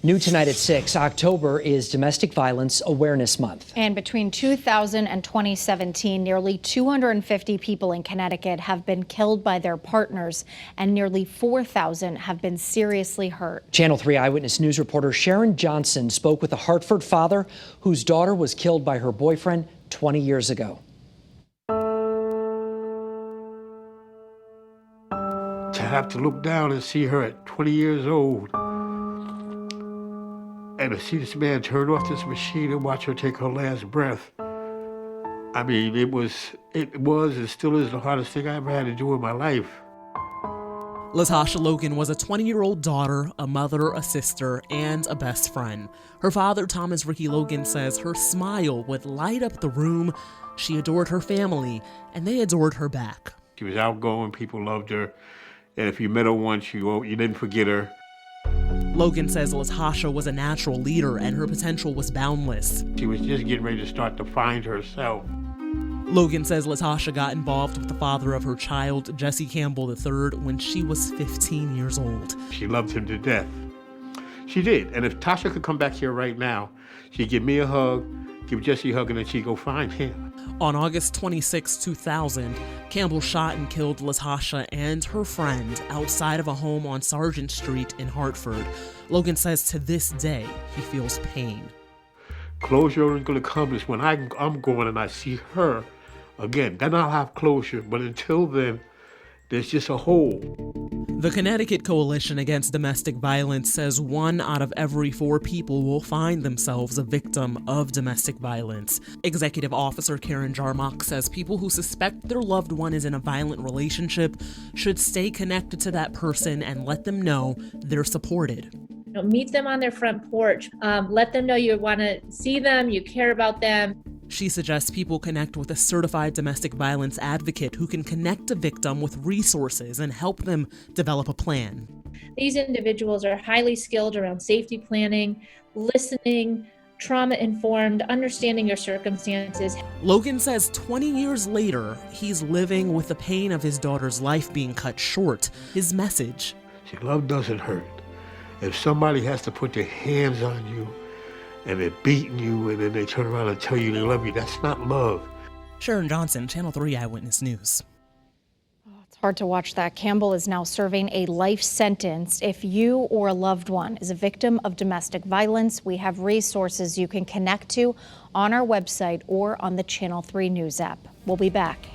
New tonight at 6, October is Domestic Violence Awareness Month. And between 2000 and 2017, nearly 250 people in Connecticut have been killed by their partners, and nearly 4,000 have been seriously hurt. Channel 3 Eyewitness News reporter Sharon Johnson spoke with a Hartford father whose daughter was killed by her boyfriend 20 years ago. To have to look down and see her at 20 years old, and to see this man turn off this machine and watch her take her last breath. I mean, it was and still is the hardest thing I ever had to do in my life. Latasha Logan was a 20-year-old daughter, a mother, a sister, and a best friend. Her father, Thomas Ricky Logan, says her smile would light up the room. She adored her family, and they adored her back. She was outgoing, people loved her, and if you met her once, you didn't forget her. Logan says Latasha was a natural leader and her potential was boundless. She was just getting ready to start to find herself. Logan says Latasha got involved with the father of her child, Jesse Campbell III, when she was 15 years old. She loved him to death. She did. And if Tasha could come back here right now, she'd give me a hug, give Jesse a hug, and then she'd go find him. On August 26, 2000, Campbell shot and killed Latasha and her friend outside of a home on Sargent Street in Hartford. Logan says to this day, he feels pain. Closure ain't gonna come is when I'm going and I see her again. Then I'll have closure, but until then, there's just a hole. The Connecticut Coalition Against Domestic Violence says 1 out of every 4 people will find themselves a victim of domestic violence. Executive Officer Karen Jarmock says people who suspect their loved one is in a violent relationship should stay connected to that person and let them know they're supported. Meet them on their front porch. Let them know you want to see them, you care about them. She suggests people connect with a certified domestic violence advocate who can connect a victim with resources and help them develop a plan. These individuals are highly skilled around safety planning, listening, trauma-informed, understanding your circumstances. Logan says 20 years later, he's living with the pain of his daughter's life being cut short. His message: Love doesn't hurt. If somebody has to put their hands on you and they're beating you and then they turn around and tell you they love you, that's not love. Sharon Johnson, Channel 3 Eyewitness News. It's hard to watch that. Campbell is now serving a life sentence. If you or a loved one is a victim of domestic violence, we have resources you can connect to on our website or on the Channel 3 News app. We'll be back.